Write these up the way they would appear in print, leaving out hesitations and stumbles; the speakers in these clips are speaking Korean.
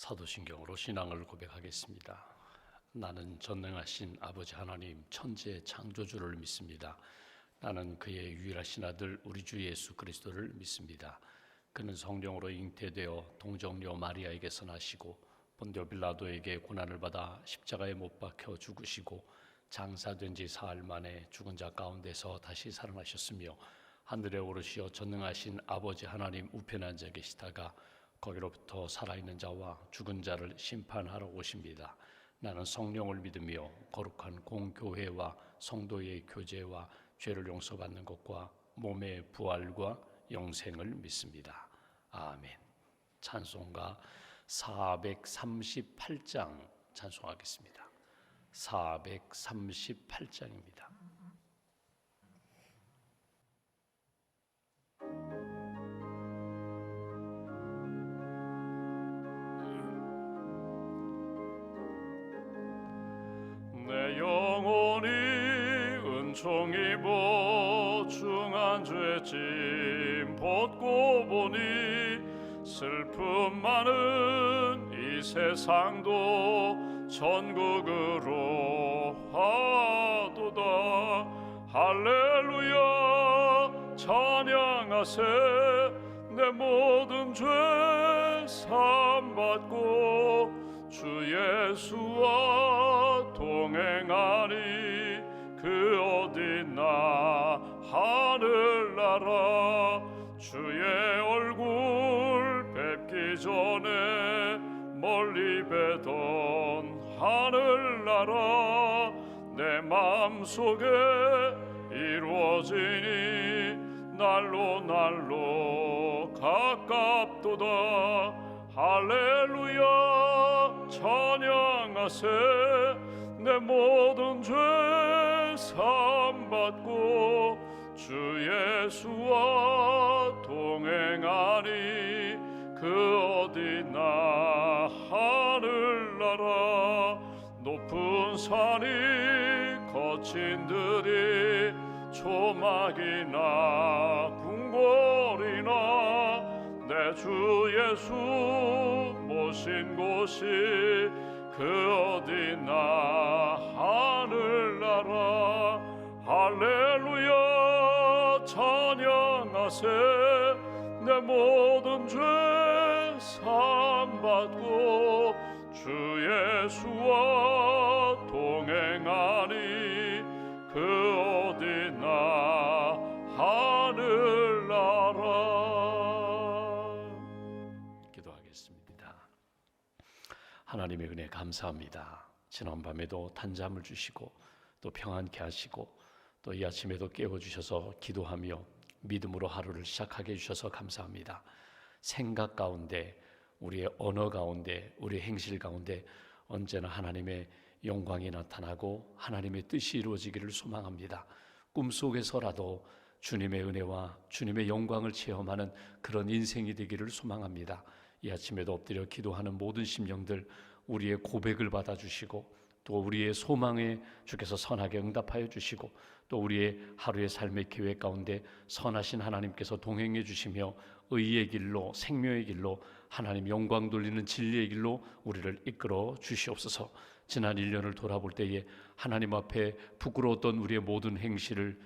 사도신경으로 신앙을 고백하겠습니다. 나는 전능하신 아버지 하나님 천지의 창조주를 믿습니다. 나는 그의 유일하신 아들 우리 주 예수 그리스도를 믿습니다. 그는 성령으로 잉태되어 동정녀 마리아에게서 나시고 본디오 빌라도에게 고난을 받아 십자가에 못 박혀 죽으시고 장사된 지 사흘 만에 죽은 자 가운데서 다시 살아나셨으며 하늘에 오르시어 전능하신 아버지 하나님 우편에 앉아 계시다가 거기로부터 살아있는 자와 죽은 자를 심판하러 오십니다. 나는 성령을 믿으며 거룩한 공교회와 성도의 교제와 죄를 용서받는 것과 몸의 부활과 영생을 믿습니다. 아멘. 찬송가 438장 찬송하겠습니다. 438장입니다. 내 영혼이 은총이 보충한 죄짐 벗고 보니 슬픔 많은 이 세상도 천국으로 하도다. 할렐루야 찬양하세. 내 모든 죄 사함받고 주 예수와 동행하니 그 어디나 하늘나라. 주의 얼굴 뵙기 전에 멀리 뵈던 하늘나라 내 마음속에 이루어지니 날로 날로 가깝도다. 할렐루야 찬양하세. 내 모든 죄 사함받고 주 예수와 동행하니 그 어디나 하늘나라. 높은 산이 거친 들이 초막이나 궁궐이나 내 주 예수 모신 곳이 그 어디나 하늘나라. 할렐루야 찬양하세. 내 모든 죄 사함받고 주 예수와 동행하니 그 어디나 하늘나라. 기도하겠습니다. 하나님의 은혜 감사합니다. 지난밤에도 단잠을 주시고 또 평안케 하시고 또 이 아침에도 깨워주셔서 기도하며 믿음으로 하루를 시작하게 해주셔서 감사합니다. 생각 가운데, 우리의 언어 가운데, 우리의 행실 가운데 언제나 하나님의 영광이 나타나고 하나님의 뜻이 이루어지기를 소망합니다. 꿈속에서라도 주님의 은혜와 주님의 영광을 체험하는 그런 인생이 되기를 소망합니다. 이 아침에도 엎드려 기도하는 모든 심령들 우리의 고백을 받아주시고 또 우리의 소망에 주께서 선하게 응답하여 주시고 또 우리의 하루의 삶의 계획 가운데 선하신 하나님께서 동행해 주시며 의의 길로 생명의 길로 하나님 영광 돌리는 진리의 길로 우리를 이끌어 주시옵소서. 지난 1년을 돌아볼 때에 하나님 앞에 부끄러웠던 우리의 모든 행실을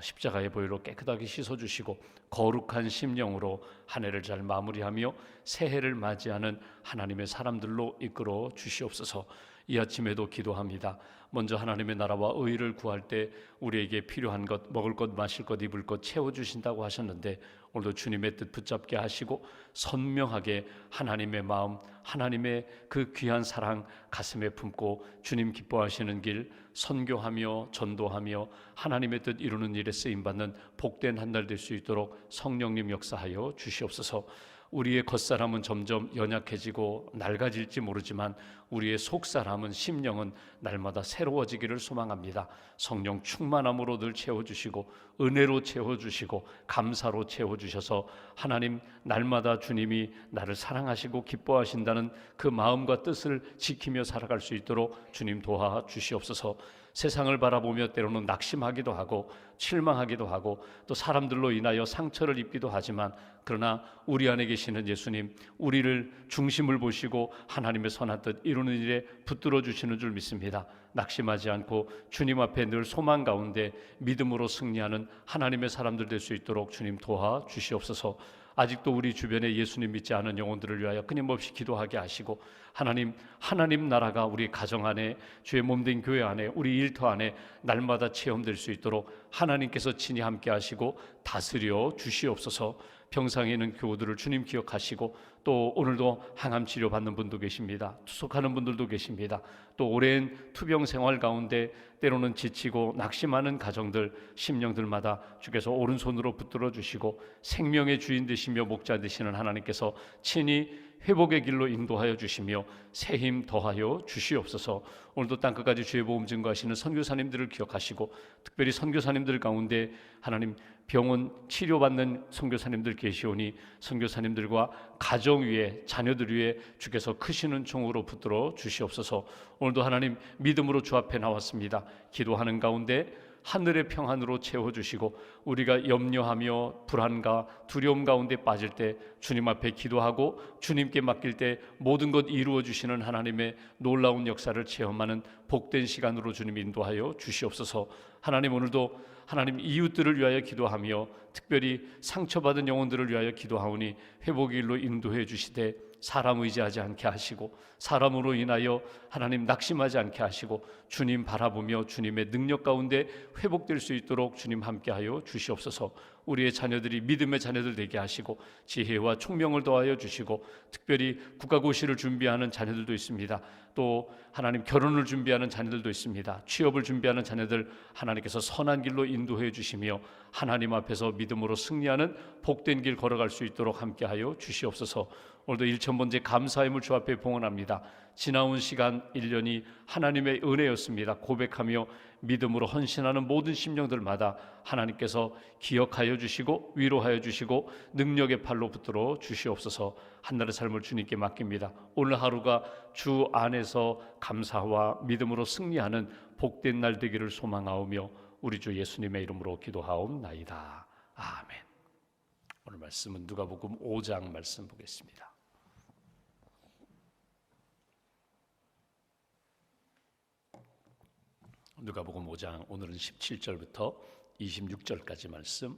십자가의 보혈로 깨끗하게 씻어주시고 거룩한 심령으로 한 해를 잘 마무리하며 새해를 맞이하는 하나님의 사람들로 이끌어 주시옵소서. 이 아침에도 기도합니다. 먼저 하나님의 나라와 의를 구할 때 우리에게 필요한 것, 먹을 것, 마실 것, 입을 것 채워주신다고 하셨는데 오늘도 주님의 뜻 붙잡게 하시고 선명하게 하나님의 마음, 하나님의 그 귀한 사랑 가슴에 품고 주님 기뻐하시는 길 선교하며 전도하며 하나님의 뜻 이루는 일에 쓰임받는 복된 한 달 될 수 있도록 성령님 역사하여 주시옵소서. 우리의 겉사람은 점점 연약해지고 낡아질지 모르지만 우리의 속사람은 심령은 날마다 새로워지기를 소망합니다. 성령 충만함으로 늘 채워주시고 은혜로 채워주시고 감사로 채워주셔서 하나님 날마다 주님이 나를 사랑하시고 기뻐하신다는 그 마음과 뜻을 지키며 살아갈 수 있도록 주님 도와주시옵소서. 세상을 바라보며 때로는 낙심하기도 하고 실망하기도 하고 또 사람들로 인하여 상처를 입기도 하지만 그러나 우리 안에 계시는 예수님, 우리를 중심을 보시고 하나님의 선한 뜻 이루는 일에 붙들어 주시는 줄 믿습니다. 낙심하지 않고 주님 앞에 늘 소망 가운데 믿음으로 승리하는 하나님의 사람들 될 수 있도록 주님 도와주시옵소서. 아직도 우리 주변에 예수님 믿지 않은 영혼들을 위하여 끊임없이 기도하게 하시고 하나님 나라가 우리 가정 안에, 주의 몸된 교회 안에, 우리 일터 안에 날마다 체험될 수 있도록 하나님께서 친히 함께 하시고 다스려 주시옵소서. 병상에 있는 교우들을 주님 기억하시고 또 오늘도 항암 치료 받는 분도 계십니다. 투석하는 분들도 계십니다. 또 오랜 투병 생활 가운데 때로는 지치고 낙심하는 가정들, 심령들마다 주께서 오른손으로 붙들어 주시고 생명의 주인 되시며 목자 되시는 하나님께서 친히 회복의 길로 인도하여 주시며 새 힘 더하여 주시옵소서. 오늘도 땅끝까지 주의 복음 증거하시는 선교사님들을 기억하시고 특별히 선교사님들 가운데 하나님 병원 치료받는 선교사님들 계시오니 선교사님들과 가정 위에 자녀들 위에 주께서 크시는 종으로 붙들어 주시옵소서. 오늘도 하나님 믿음으로 주 앞에 나왔습니다. 기도하는 가운데 하늘의 평안으로 채워주시고 우리가 염려하며 불안과 두려움 가운데 빠질 때 주님 앞에 기도하고 주님께 맡길 때 모든 것 이루어 주시는 하나님의 놀라운 역사를 체험하는 복된 시간으로 주님 인도하여 주시옵소서. 하나님 오늘도 하나님 이웃들을 위하여 기도하며 특별히 상처받은 영혼들을 위하여 기도하오니 회복의 일로 인도해 주시되 사람 의지하지 않게 하시고 사람으로 인하여 하나님 낙심하지 않게 하시고 주님 바라보며 주님의 능력 가운데 회복될 수 있도록 주님 함께하여 주시옵소서. 우리의 자녀들이 믿음의 자녀들 되게 하시고 지혜와 총명을 더하여 주시고 특별히 국가고시를 준비하는 자녀들도 있습니다. 또 하나님 결혼을 준비하는 자녀들도 있습니다. 취업을 준비하는 자녀들 하나님께서 선한 길로 인도해 주시며 하나님 앞에서 믿음으로 승리하는 복된 길 걸어갈 수 있도록 함께하여 주시옵소서. 오늘도 1000번째 감사함을 주 앞에 봉헌합니다. 지나온 시간 1년이 하나님의 은혜였습니다. 고백하며 믿음으로 헌신하는 모든 심령들마다 하나님께서 기억하여 주시고 위로하여 주시고 능력의 팔로 붙들어 주시옵소서. 한날의 삶을 주님께 맡깁니다. 오늘 하루가 주 안에서 감사와 믿음으로 승리하는 복된 날 되기를 소망하오며 우리 주 예수님의 이름으로 기도하옵나이다. 아멘. 오늘 말씀은 누가복음 5장 말씀 보겠습니다. 누가복음 5장 오늘은 17절부터 26절까지 말씀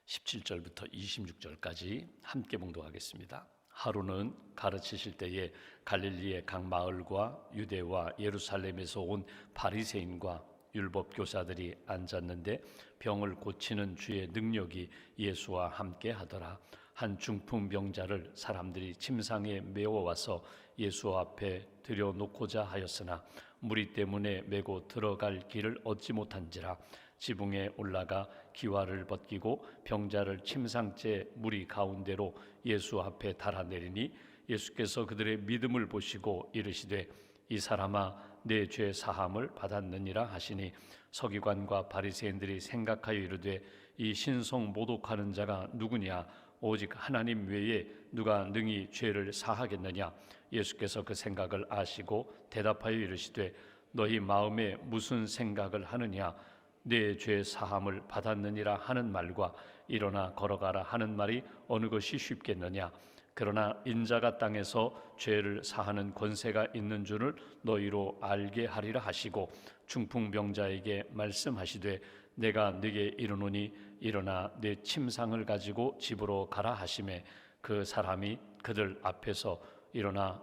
17절부터 26절까지 함께 봉독하겠습니다. 하루는 가르치실 때에 갈릴리의 각 마을과 유대와 예루살렘에서 온 바리새인과 율법 교사들이 앉았는데 병을 고치는 주의 능력이 예수와 함께 하더라. 한 중풍병자를 사람들이 침상에 메워 와서 예수 앞에 들여놓고자 하였으나 무리 때문에 메고 들어갈 길을 얻지 못한지라 지붕에 올라가 기와를 벗기고 병자를 침상째 무리 가운데로 예수 앞에 달아내리니 예수께서 그들의 믿음을 보시고 이르시되 이 사람아 내 죄 사함을 받았느니라 하시니 서기관과 바리새인들이 생각하여 이르되 이 신성 모독하는 자가 누구냐 오직 하나님 외에 누가 능히 죄를 사하겠느냐. 예수께서 그 생각을 아시고 대답하여 이르시되 너희 마음에 무슨 생각을 하느냐. 내 죄 사함을 받았느니라 하는 말과 일어나 걸어가라 하는 말이 어느 것이 쉽겠느냐. 그러나 인자가 땅에서 죄를 사하는 권세가 있는 줄을 너희로 알게 하리라 하시고 중풍병자에게 말씀하시되 내가 네게 이르노니 일어나 내 침상을 가지고 집으로 가라 하시매 그 사람이 그들 앞에서 일어나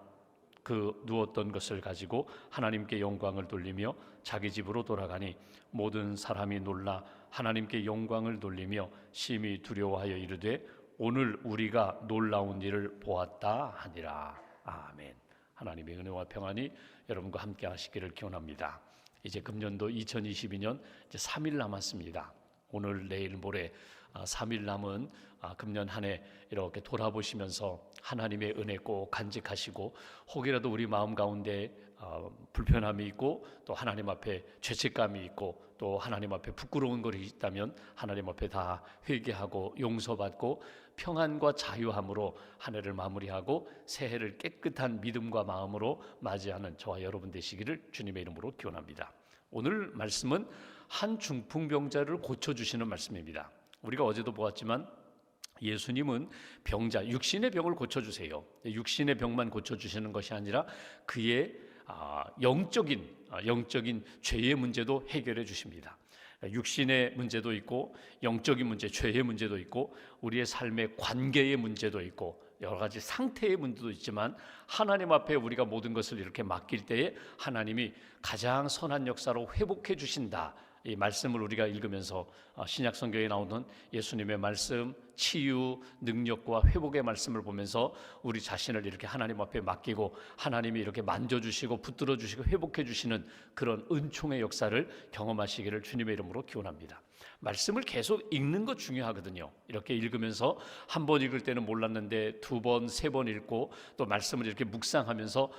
그 누웠던 것을 가지고 하나님께 영광을 돌리며 자기 집으로 돌아가니 모든 사람이 놀라 하나님께 영광을 돌리며 심히 두려워하여 이르되 오늘 우리가 놀라운 일을 보았다 하니라. 아멘. 하나님의 은혜와 평안이 여러분과 함께 하시기를 기원합니다. 이제 금년도 2022년 이제 3일 남았습니다. 오늘 내일 모레 3일 남은 금년 한 해 이렇게 돌아보시면서 하나님의 은혜 꼭 간직하시고, 혹이라도 우리 마음 가운데 불편함이 있고 또 하나님 앞에 죄책감이 있고 또 하나님 앞에 부끄러운 것이 있다면 하나님 앞에 다 회개하고 용서받고 평안과 자유함으로 한 해를 마무리하고 새해를 깨끗한 믿음과 마음으로 맞이하는 저와 여러분 되시기를 주님의 이름으로 기원합니다. 오늘 말씀은 한 중풍병자를 고쳐주시는 말씀입니다. 우리가 어제도 보았지만 예수님은 병자, 육신의 병을 고쳐주세요. 육신의 병만 고쳐주시는 것이 아니라 그의 영적인 죄의 문제도 해결해 주십니다. 육신의 문제도 있고 영적인 문제, 죄의 문제도 있고 우리의 삶의 관계의 문제도 있고 여러 가지 상태의 문제도 있지만 하나님 앞에 우리가 모든 것을 이렇게 맡길 때에 하나님이 가장 선한 역사로 회복해 주신다. 이 말씀을 우리가 읽으면서 신약 성경에 나오는 예수님의 말씀, 치유, 능력과 회복의 말씀을 보면서 우리 자신을 이렇게 하나님 앞에 맡기고 하나님이 이렇게 만져주시고 붙들어 주시고 회복해 주시는 그런 은총의 역사를 경험하시기를 주님의 이름으로 기원합니다. 말씀을 계속 읽는 것 중요하거든요. 이렇게 읽으면서 한 번 읽을 때는 몰랐는데 두 번, 세 번 읽고 또 말씀을 이렇게 묵상하면서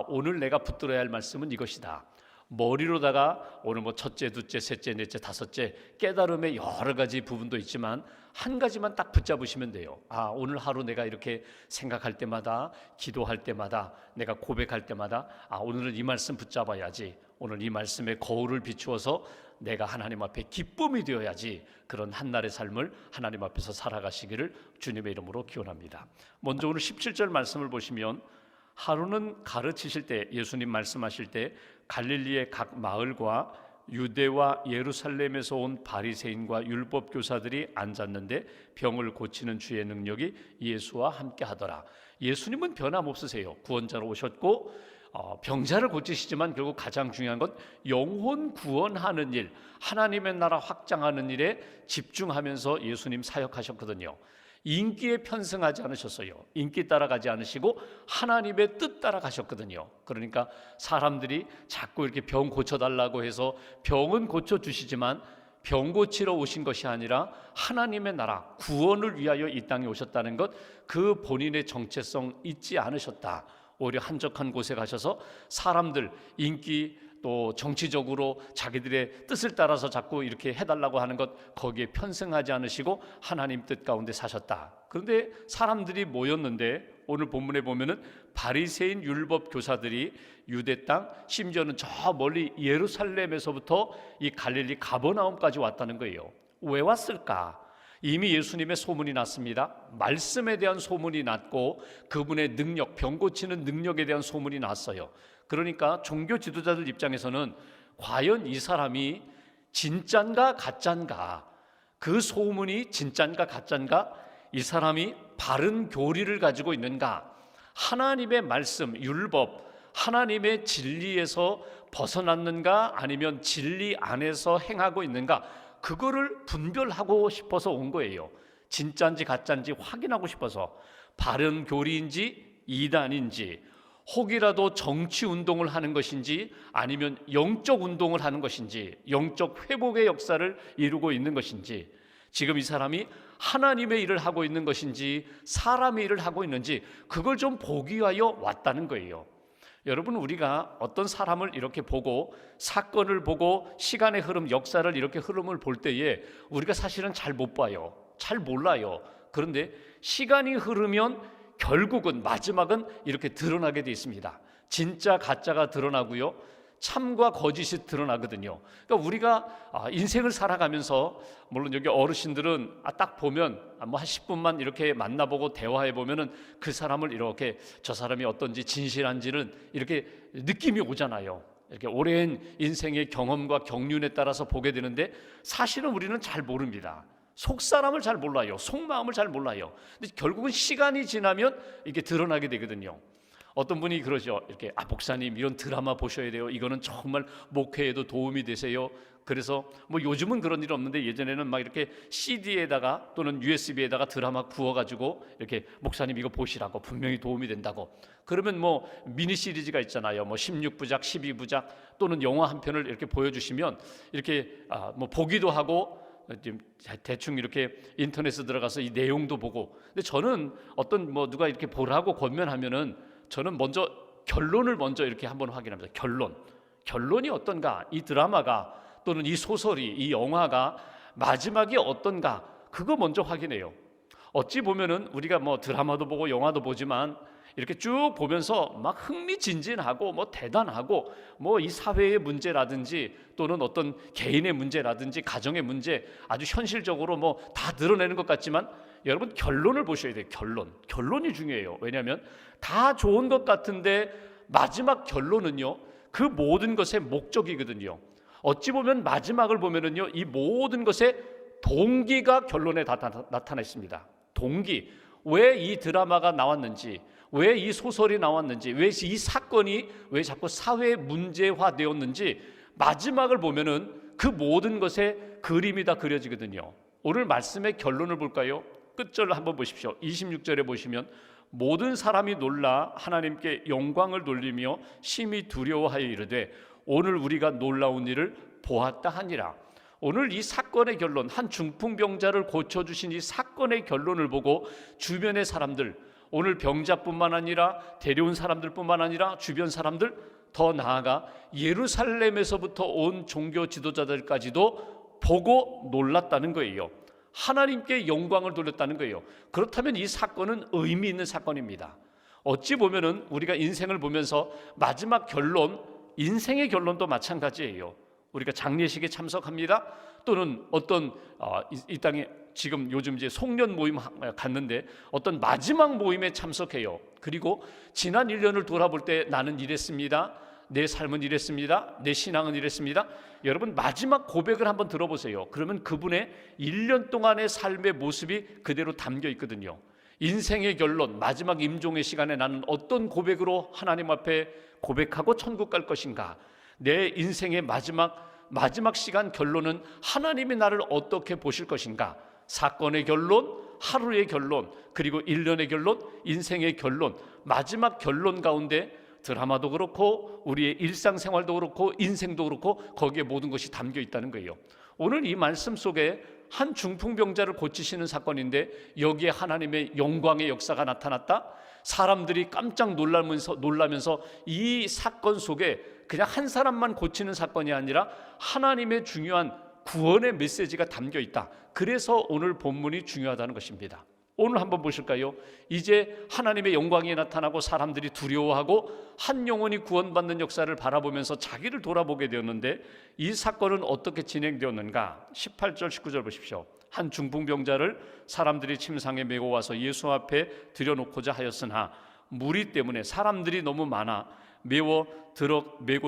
오늘 내가 붙들어야 할 말씀은 이것이다. 머리로다가 오늘 뭐 첫째, 둘째, 셋째, 넷째, 다섯째 깨달음의 여러 가지 부분도 있지만 한 가지만 딱 붙잡으시면 돼요. 오늘 하루 내가 이렇게 생각할 때마다, 기도할 때마다, 내가 고백할 때마다 오늘은 이 말씀 붙잡아야지. 오늘 이 말씀에 거울을 비추어서 내가 하나님 앞에 기쁨이 되어야지. 그런 한날의 삶을 하나님 앞에서 살아가시기를 주님의 이름으로 기원합니다. 먼저 오늘 17절 말씀을 보시면 하루는 가르치실 때, 예수님 말씀하실 때 갈릴리의 각 마을과 유대와 예루살렘에서 온 바리새인과 율법 교사들이 앉았는데 병을 고치는 주의 능력이 예수와 함께 하더라. 예수님은 변함없으세요. 구원자로 오셨고 병자를 고치시지만 결국 가장 중요한 건 영혼 구원하는 일, 하나님의 나라 확장하는 일에 집중하면서 예수님 사역하셨거든요. 인기에 편승하지 않으셨어요. 인기 따라가지 않으시고 하나님의 뜻 따라가셨거든요. 그러니까 사람들이 자꾸 이렇게 병 고쳐달라고 해서 병은 고쳐주시지만 병 고치러 오신 것이 아니라 하나님의 나라 구원을 위하여 이 땅에 오셨다는 것, 그 본인의 정체성 잊지 않으셨다. 오히려 한적한 곳에 가셔서 사람들 인기 또 정치적으로 자기들의 뜻을 따라서 자꾸 이렇게 해달라고 하는 것, 거기에 편승하지 않으시고 하나님 뜻 가운데 사셨다. 그런데 사람들이 모였는데 오늘 본문에 보면은 바리새인 율법 교사들이 유대 땅, 심지어는 저 멀리 예루살렘에서부터 이 갈릴리 가버나움까지 왔다는 거예요. 왜 왔을까? 이미 예수님의 소문이 났습니다. 말씀에 대한 소문이 났고 그분의 능력, 병 고치는 능력에 대한 소문이 났어요. 그러니까 종교 지도자들 입장에서는 과연 이 사람이 진짠가 가짠가, 그 소문이 진짠가 가짠가, 이 사람이 바른 교리를 가지고 있는가, 하나님의 말씀, 율법, 하나님의 진리에서 벗어났는가 아니면 진리 안에서 행하고 있는가, 그거를 분별하고 싶어서 온 거예요. 진짜인지 가짜인지 확인하고 싶어서. 바른 교리인지 이단인지, 혹이라도 정치 운동을 하는 것인지 아니면 영적 운동을 하는 것인지, 영적 회복의 역사를 이루고 있는 것인지, 지금 이 사람이 하나님의 일을 하고 있는 것인지 사람의 일을 하고 있는지, 그걸 좀 보기 위하여 왔다는 거예요. 여러분, 우리가 어떤 사람을 이렇게 보고 사건을 보고 시간의 흐름, 역사를 이렇게 흐름을 볼 때에 우리가 사실은 잘 못 봐요. 잘 몰라요. 그런데 시간이 흐르면 결국은 마지막은 이렇게 드러나게 돼 있습니다. 진짜 가짜가 드러나고요, 참과 거짓이 드러나거든요. 그러니까 우리가 인생을 살아가면서, 물론 여기 어르신들은 딱 보면 뭐 한 10분만 이렇게 만나보고 대화해 보면은 그 사람을 이렇게, 저 사람이 어떤지 진실한지는 이렇게 느낌이 오잖아요. 이렇게 오랜 인생의 경험과 경륜에 따라서 보게 되는데 사실은 우리는 잘 모릅니다. 속 사람을 잘 몰라요. 속마음을 잘 몰라요. 근데 결국은 시간이 지나면 이게 드러나게 되거든요. 어떤 분이 그러죠. 이렇게 목사님 이런 드라마 보셔야 돼요. 이거는 정말 목회에도 도움이 되세요. 그래서 뭐 요즘은 그런 일 없는데 예전에는 막 이렇게 CD에다가 또는 USB에다가 드라마 구워가지고 이렇게 목사님 이거 보시라고, 분명히 도움이 된다고. 그러면 뭐 미니 시리즈가 있잖아요. 뭐 16부작, 12부작 또는 영화 한 편을 이렇게 보여주시면 이렇게 뭐 보기도 하고 지금 대충 이렇게 인터넷에 들어가서 이 내용도 보고, 근데 저는 어떤 누가 이렇게 보라고 권면하면은 저는 먼저 결론을 먼저 이렇게 한번 확인합니다. 결론이 어떤가, 이 드라마가 또는 이 소설이, 이 영화가 마지막이 어떤가, 그거 먼저 확인해요. 어찌 보면은 우리가 드라마도 보고 영화도 보지만 이렇게 쭉 보면서 막 흥미진진하고 대단하고 이 사회의 문제라든지 또는 어떤 개인의 문제라든지 가정의 문제 아주 현실적으로 다 드러내는 것 같지만, 여러분 결론을 보셔야 돼요. 결론이 중요해요. 왜냐하면 다 좋은 것 같은데 마지막 결론은요, 그 모든 것의 목적이거든요. 어찌 보면 마지막을 보면은요, 이 모든 것의 동기가 결론에 다 나타나 있습니다. 동기, 왜 이 드라마가 나왔는지, 왜 이 소설이 나왔는지, 왜 이 사건이 왜 자꾸 사회 문제화되었는지 마지막을 보면은 그 모든 것의 그림이 다 그려지거든요. 오늘 말씀의 결론을 볼까요? 끝절을 한번 보십시오. 26절에 보시면 모든 사람이 놀라 하나님께 영광을 돌리며 심히 두려워하여 이르되 오늘 우리가 놀라운 일을 보았다 하니라. 오늘 이 사건의 결론, 한 중풍병자를 고쳐주신 이 사건의 결론을 보고 주변의 사람들, 오늘 병자뿐만 아니라 데려온 사람들뿐만 아니라 주변 사람들, 더 나아가 예루살렘에서부터 온 종교 지도자들까지도 보고 놀랐다는 거예요. 하나님께 영광을 돌렸다는 거예요. 그렇다면 이 사건은 의미 있는 사건입니다. 어찌 보면은 우리가 인생을 보면서 마지막 결론, 인생의 결론도 마찬가지예요. 우리가 장례식에 참석합니다. 또는 어떤 이 땅에 지금 요즘 이제 송년 모임 갔는데 어떤 마지막 모임에 참석해요. 그리고 지난 1년을 돌아볼 때 나는 이랬습니다. 내 삶은 이랬습니다. 내 신앙은 이랬습니다. 여러분 마지막 고백을 한번 들어보세요. 그러면 그분의 1년 동안의 삶의 모습이 그대로 담겨 있거든요. 인생의 결론, 마지막 임종의 시간에 나는 어떤 고백으로 하나님 앞에 고백하고 천국 갈 것인가, 내 인생의 마지막 시간 결론은 하나님이 나를 어떻게 보실 것인가, 사건의 결론, 하루의 결론, 그리고 1년의 결론, 인생의 결론, 마지막 결론 가운데 드라마도 그렇고 우리의 일상생활도 그렇고 인생도 그렇고 거기에 모든 것이 담겨 있다는 거예요. 오늘 이 말씀 속에 한 중풍병자를 고치시는 사건인데 여기에 하나님의 영광의 역사가 나타났다. 사람들이 깜짝 놀라면서 이 사건 속에 그냥 한 사람만 고치는 사건이 아니라 하나님의 중요한 구원의 메시지가 담겨 있다. 그래서 오늘 본문이 중요하다는 것입니다. 오늘 한번 보실까요? 이제 하나님의 영광이 나타나고 사람들이 두려워하고 한 영혼이 구원받는 역사를 바라보면서 자기를 돌아보게 되었는데 이 사건은 어떻게 진행되었는가? 18절 19절 보십시오. 한 중풍병자를 사람들이 침상에 메고 와서 예수 앞에 들여놓고자 하였으나 무리 때문에 사람들이 너무 많아 메고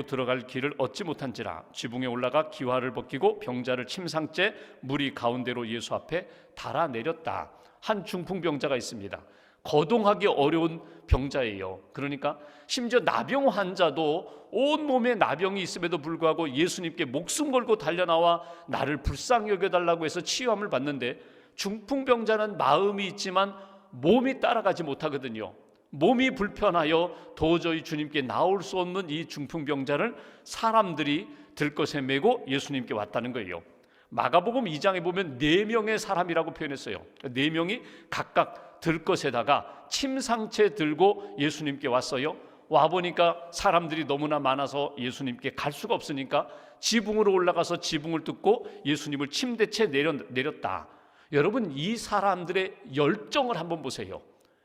들어갈 길을 얻지 못한지라 지붕에 올라가 기와를 벗기고 병자를 침상째 무리 가운데로 예수 앞에 달아내렸다. 한 중풍병자가 있습니다. 거동하기 어려운 병자예요. 그러니까 심지어 나병 환자도 온몸에 나병이 있음에도 불구하고 예수님께 목숨 걸고 달려나와 나를 불쌍히 여겨달라고 해서 치유함을 받는데, 중풍병자는 마음이 있지만 몸이 따라가지 못하거든요. 몸이 불편하여 도저히 주님께 나올 수 없는 이 중풍병자를 사람들이 들것에 메고 예수님께 왔다는 거예요. 마가복음 2장에 보면 4명의 사람이라고 표현했어요. 4명이 각각 들것에다가 침상채 들고 예수님께 왔어요. 와보니까 사람들이 너무나 많아서 예수님께 갈 수가 없으니까 지붕으로 올라가서 지붕을 뜯고 예수님을 침대채 내렸다. 여러분 이 사람들의 열정을 한번 보세요.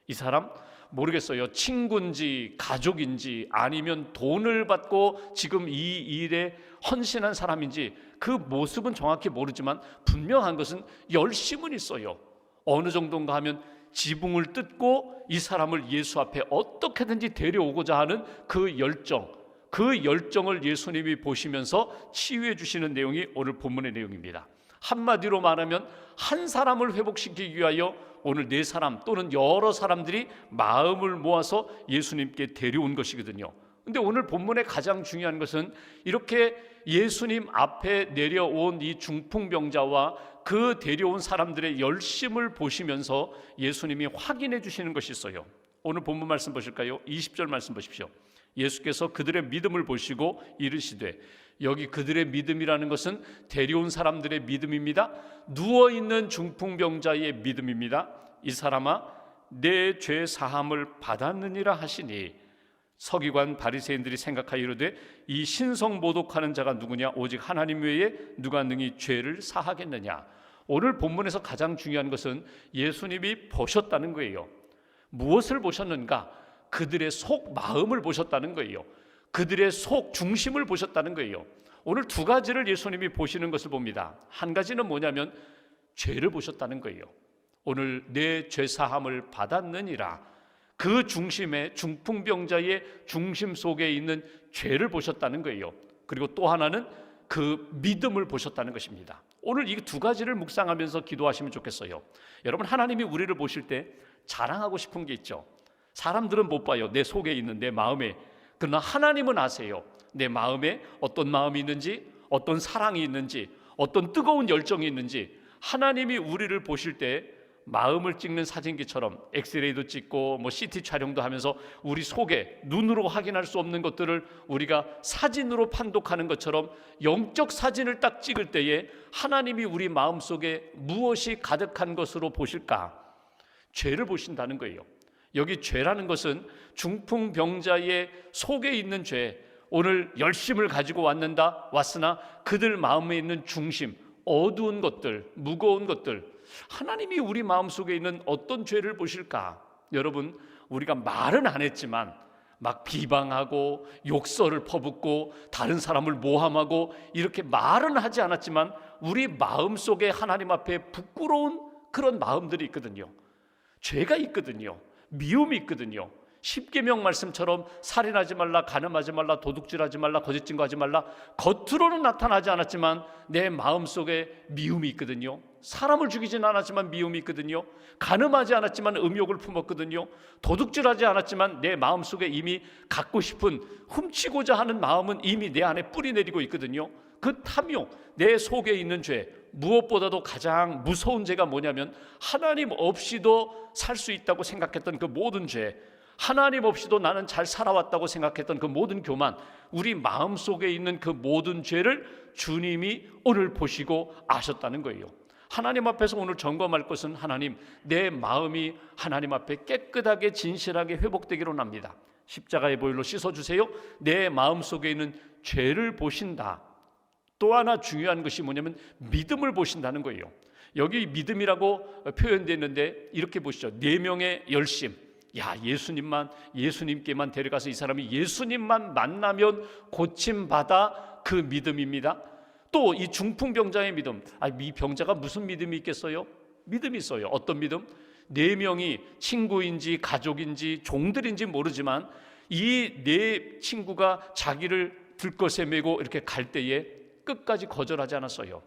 이 사람 모르겠어요. 친구인지 가족인지 아니면 돈을 받고 지금 이 일에 헌신한 사람인지 그 모습은 정확히 모르지만 분명한 것은 열심은 있어요. 어느 정도인가 하면 지붕을 뜯고 이 사람을 예수 앞에 어떻게든지 데려오고자 하는 그 열정을 예수님이 보시면서 치유해 주시는 내용이 오늘 본문의 내용입니다. 한마디로 말하면 한 사람을 회복시키기 위하여 오늘 4사람 또는 여러 사람들이 마음을 모아서 예수님께 데려온 것이거든요. 근데 오늘 본문의 가장 중요한 것은 이렇게 예수님 앞에 내려온 이 중풍병자와 그 데려온 사람들의 열심을 보시면서 예수님이 확인해 주시는 것이 있어요. 오늘 본문 말씀 보실까요? 20절 말씀 보십시오. 예수께서 그들의 믿음을 보시고 이르시되 여기 그들의 믿음이라는 것은 데려온 사람들의 믿음입니다. 누워있는 중풍병자의 믿음입니다. 이 사람아, 내 죄 사함을 받았느니라 하시니 서기관 바리새인들이 생각하여 이르되 이 신성 모독하는 자가 누구냐? 오직 하나님 외에 누가 능히 죄를 사하겠느냐? 오늘 본문에서 가장 중요한 것은 예수님이 보셨다는 거예요. 무엇을 보셨는가? 그들의 속 마음을 보셨다는 거예요. 그들의 속 중심을 보셨다는 거예요. 오늘 두 가지를 예수님이 보시는 것을 봅니다. 한 가지는 뭐냐면 죄를 보셨다는 거예요. 오늘 내 죄사함을 받았느니라. 그 중심에 중풍병자의 중심 속에 있는 죄를 보셨다는 거예요. 그리고 또 하나는 그 믿음을 보셨다는 것입니다. 오늘 이 두 가지를 묵상하면서 기도하시면 좋겠어요. 여러분, 하나님이 우리를 보실 때 자랑하고 싶은 게 있죠. 사람들은 못 봐요. 내 속에 있는 내 마음에. 그러나 하나님은 아세요. 내 마음에 어떤 마음이 있는지, 어떤 사랑이 있는지, 어떤 뜨거운 열정이 있는지. 하나님이 우리를 보실 때 마음을 찍는 사진기처럼 엑스레이도 찍고 CT 촬영도 하면서 우리 속에 눈으로 확인할 수 없는 것들을 우리가 사진으로 판독하는 것처럼 영적 사진을 딱 찍을 때에 하나님이 우리 마음속에 무엇이 가득한 것으로 보실까? 죄를 보신다는 거예요. 여기 죄라는 것은 중풍병자의 속에 있는 죄, 오늘 열심을 가지고 왔으나 그들 마음에 있는 중심, 어두운 것들, 무거운 것들, 하나님이 우리 마음속에 있는 어떤 죄를 보실까? 여러분, 우리가 말은 안 했지만 막 비방하고 욕설을 퍼붓고 다른 사람을 모함하고 이렇게 말은 하지 않았지만 우리 마음속에 하나님 앞에 부끄러운 그런 마음들이 있거든요. 죄가 있거든요. 미움이 있거든요. 십계명 말씀처럼 살인하지 말라, 간음하지 말라, 도둑질하지 말라, 거짓 증거하지 말라. 겉으로는 나타나지 않았지만 내 마음속에 미움이 있거든요. 사람을 죽이지는 않았지만 미움이 있거든요. 간음하지 않았지만 음욕을 품었거든요. 도둑질하지 않았지만 내 마음속에 이미 갖고 싶은, 훔치고자 하는 마음은 이미 내 안에 뿌리 내리고 있거든요. 그 탐욕, 내 속에 있는 죄, 무엇보다도 가장 무서운 죄가 뭐냐면 하나님 없이도 살 수 있다고 생각했던 그 모든 죄, 하나님 없이도 나는 잘 살아왔다고 생각했던 그 모든 교만, 우리 마음속에 있는 그 모든 죄를 주님이 오늘 보시고 아셨다는 거예요. 하나님 앞에서 오늘 점검할 것은 하나님, 내 마음이 하나님 앞에 깨끗하게 진실하게 회복되기로 합니다. 십자가의 보혈로 씻어주세요. 내 마음속에 있는 죄를 보신다. 또 하나 중요한 것이 뭐냐면 믿음을 보신다는 거예요. 여기 믿음이라고 표현되어 있는데 이렇게 보시죠. 4명의 열심. 야, 예수님께만 데려가서 이 사람이 예수님만 만나면 고침받아, 그 믿음입니다. 또 이 중풍병자의 믿음. 이 병자가 무슨 믿음이 있겠어요? 믿음이 있어요. 어떤 믿음? 4명이 친구인지 가족인지 종들인지 모르지만 이 4 친구가 자기를 들것에 메고 이렇게 갈 때에 끝까지 거절하지 않았어요.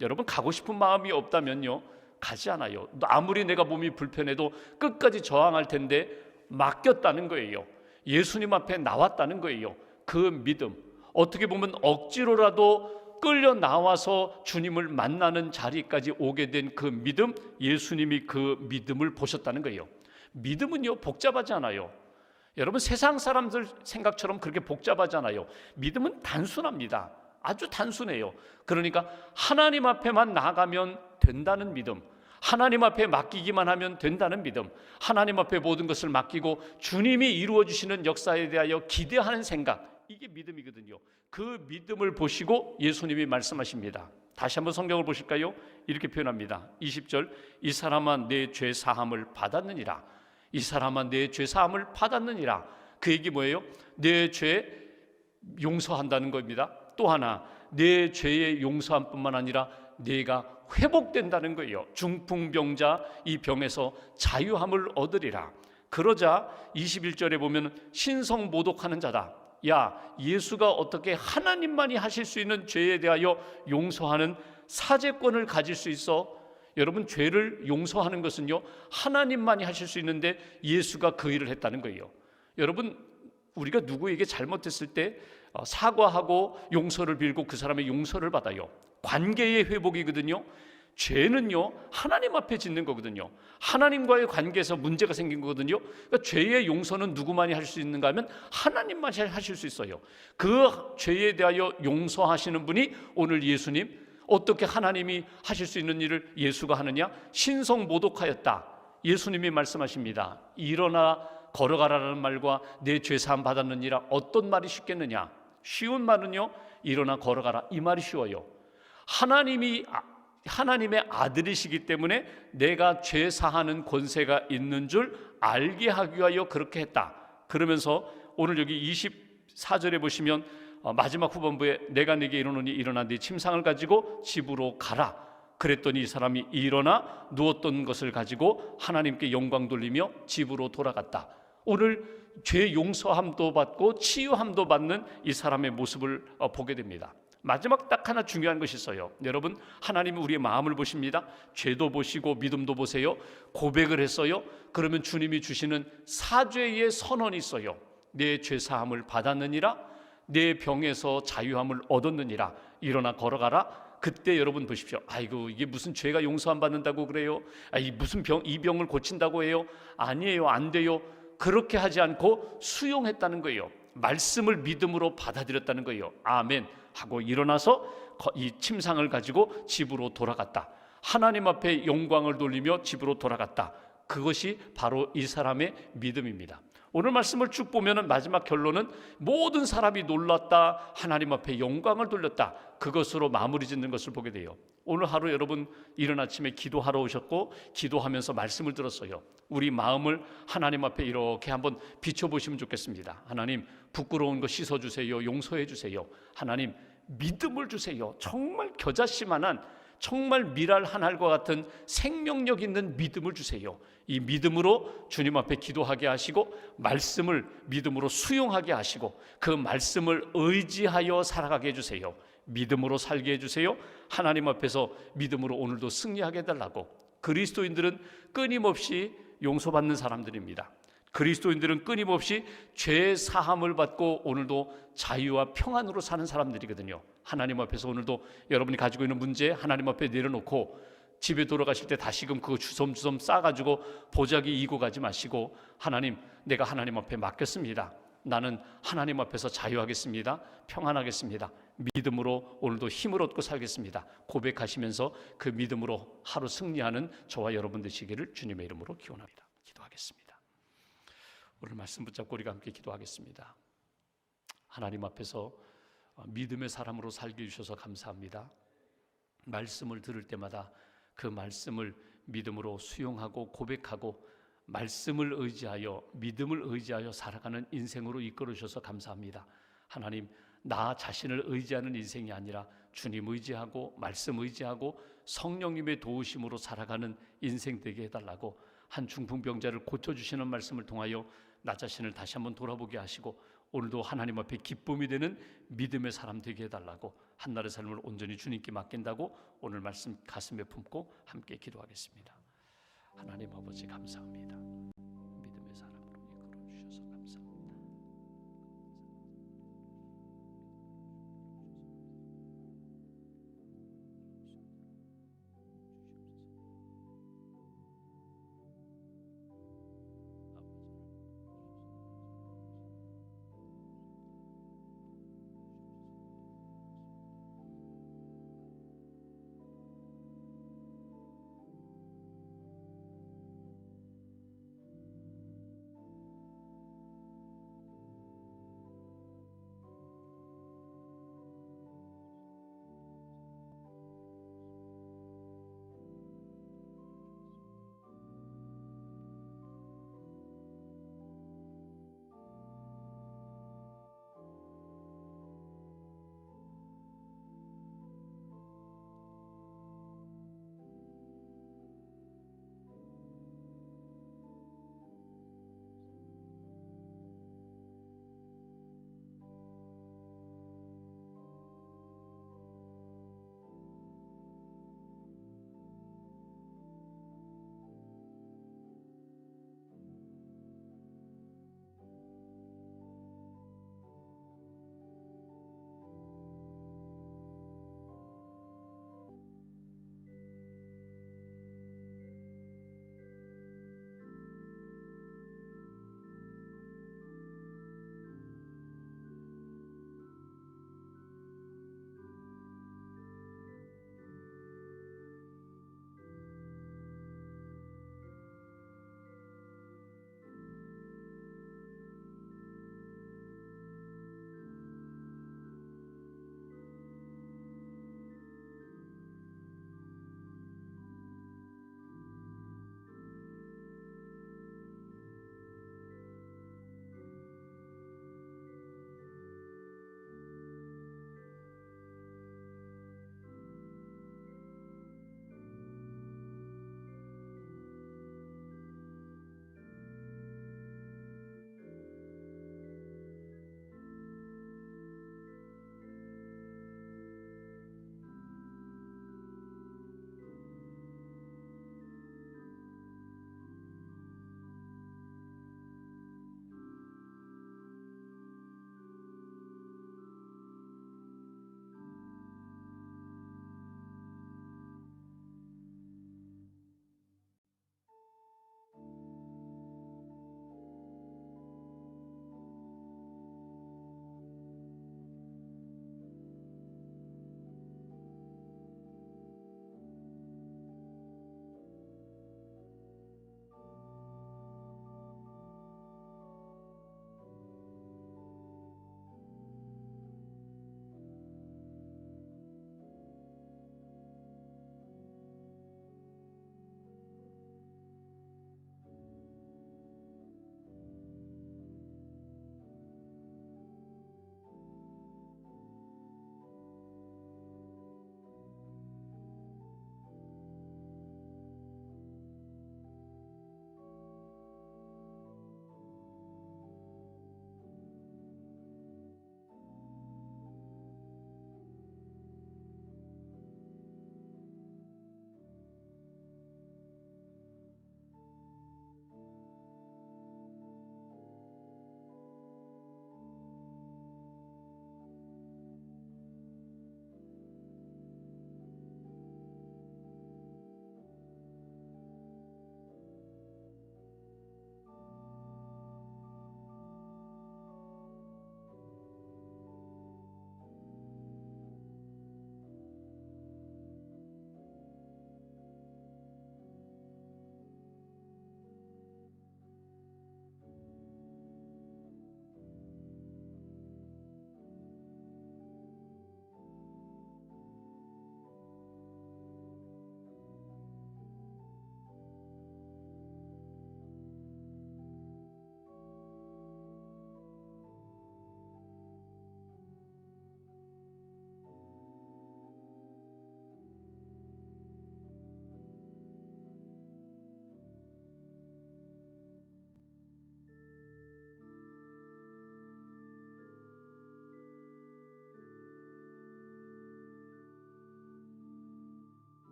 여러분, 가고 싶은 마음이 없다면요, 가지 않아요. 아무리 내가 몸이 불편해도 끝까지 저항할 텐데 맡겼다는 거예요. 예수님 앞에 나왔다는 거예요. 그 믿음, 어떻게 보면 억지로라도 끌려 나와서 주님을 만나는 자리까지 오게 된 그 믿음, 예수님이 그 믿음을 보셨다는 거예요. 믿음은요, 복잡하지 않아요. 여러분, 세상 사람들 생각처럼 그렇게 복잡하지 않아요. 믿음은 단순합니다. 아주 단순해요. 그러니까 하나님 앞에만 나가면 된다는 믿음, 하나님 앞에 맡기기만 하면 된다는 믿음, 하나님 앞에 모든 것을 맡기고 주님이 이루어 주시는 역사에 대하여 기대하는 생각, 이게 믿음이거든요. 그 믿음을 보시고 예수님이 말씀하십니다. 다시 한번 성경을 보실까요? 이렇게 표현합니다. 20절, 이 사람아 내 죄 사함을 받았느니라. 이 사람아 내 죄 사함을 받았느니라. 그 얘기 뭐예요? 내 죄 용서한다는 겁니다. 또 하나, 내 죄의 용서함뿐만 아니라 내가 회복된다는 거예요. 중풍병자, 이 병에서 자유함을 얻으리라. 그러자 21절에 보면 신성 모독하는 자다. 야, 예수가 어떻게 하나님만이 하실 수 있는 죄에 대하여 용서하는 사죄권을 가질 수 있어? 여러분, 죄를 용서하는 것은요, 하나님만이 하실 수 있는데 예수가 그 일을 했다는 거예요. 여러분, 우리가 누구에게 잘못했을 때 사과하고 용서를 빌고 그 사람의 용서를 받아요. 관계의 회복이거든요. 죄는요 하나님 앞에 짓는 거거든요. 하나님과의 관계에서 문제가 생긴 거거든요. 그러니까 죄의 용서는 누구만이 할 수 있는가 하면 하나님만이 하실 수 있어요. 그 죄에 대하여 용서하시는 분이 오늘 예수님. 어떻게 하나님이 하실 수 있는 일을 예수가 하느냐? 신성 모독하였다. 예수님이 말씀하십니다. 일어나 걸어가라는 말과 내 죄사함 받았느니라 어떤 말이 쉽겠느냐? 쉬운 말은요 일어나 걸어가라 이 말이 쉬워요. 하나님의 아들이시기 때문에 내가 죄 사하는 권세가 있는 줄 알게 하기 위하여 그렇게 했다. 그러면서 오늘 여기 24절에 보시면 마지막 후반부에 내가 네게 이르노니 일어나 네 침상을 가지고 집으로 가라. 그랬더니 이 사람이 일어나 누웠던 것을 가지고 하나님께 영광 돌리며 집으로 돌아갔다. 오늘 죄 용서함도 받고 치유함도 받는 이 사람의 모습을 보게 됩니다. 마지막 딱 하나 중요한 것이 있어요. 여러분, 하나님은 우리의 마음을 보십니다. 죄도 보시고 믿음도 보세요. 고백을 했어요. 그러면 주님이 주시는 사죄의 선언이 있어요. 내 죄사함을 받았느니라, 내 병에서 자유함을 얻었느니라, 일어나 걸어가라. 그때 여러분 보십시오. 아이고 이게 무슨 죄가 용서 안 받는다고 그래요? 무슨 이 병을 고친다고 해요? 아니에요, 안 돼요. 그렇게 하지 않고 수용했다는 거예요. 말씀을 믿음으로 받아들였다는 거예요. 아멘 하고 일어나서 이 침상을 가지고 집으로 돌아갔다. 하나님 앞에 영광을 돌리며 집으로 돌아갔다. 그것이 바로 이 사람의 믿음입니다. 오늘 말씀을 쭉 보면 마지막 결론은 모든 사람이 놀랐다, 하나님 앞에 영광을 돌렸다, 그것으로 마무리 짓는 것을 보게 돼요. 오늘 하루 여러분 이른 아침에 기도하러 오셨고 기도하면서 말씀을 들었어요. 우리 마음을 하나님 앞에 이렇게 한번 비춰보시면 좋겠습니다. 하나님, 부끄러운 거 씻어주세요. 용서해 주세요. 하나님, 믿음을 주세요. 정말 겨자씨만한, 정말 미랄 한 알과 같은 생명력 있는 믿음을 주세요. 이 믿음으로 주님 앞에 기도하게 하시고 말씀을 믿음으로 수용하게 하시고 그 말씀을 의지하여 살아가게 해주세요. 믿음으로 살게 해주세요. 하나님 앞에서 믿음으로 오늘도 승리하게 해달라고. 그리스도인들은 끊임없이 용서받는 사람들입니다. 그리스도인들은 끊임없이 죄 사함을 받고 오늘도 자유와 평안으로 사는 사람들이거든요. 하나님 앞에서 오늘도 여러분이 가지고 있는 문제 하나님 앞에 내려놓고 집에 돌아가실 때 다시금 그거 주섬주섬 싸가지고 보자기 이고 가지 마시고, 하나님, 내가 하나님 앞에 맡겼습니다. 나는 하나님 앞에서 자유하겠습니다. 평안하겠습니다. 믿음으로 오늘도 힘을 얻고 살겠습니다. 고백하시면서 그 믿음으로 하루 승리하는 저와 여러분 되시기를 주님의 이름으로 기원합니다. 기도하겠습니다. 오늘 말씀 붙잡고 우리가 함께 기도하겠습니다. 하나님 앞에서 믿음의 사람으로 살게 해주셔서 감사합니다. 말씀을 들을 때마다 그 말씀을 믿음으로 수용하고 고백하고 말씀을 의지하여 믿음을 의지하여 살아가는 인생으로 이끌어 주셔서 감사합니다. 하나님, 나 자신을 의지하는 인생이 아니라 주님 의지하고 말씀 의지하고 성령님의 도우심으로 살아가는 인생 되게 해달라고, 한 중풍병자를 고쳐주시는 말씀을 통하여 나 자신을 다시 한번 돌아보게 하시고 오늘도 하나님 앞에 기쁨이 되는 믿음의 사람 되게 해달라고, 한날의 삶을 온전히 주님께 맡긴다고 오늘 말씀 가슴에 품고 함께 기도하겠습니다. 하나님 아버지 감사합니다.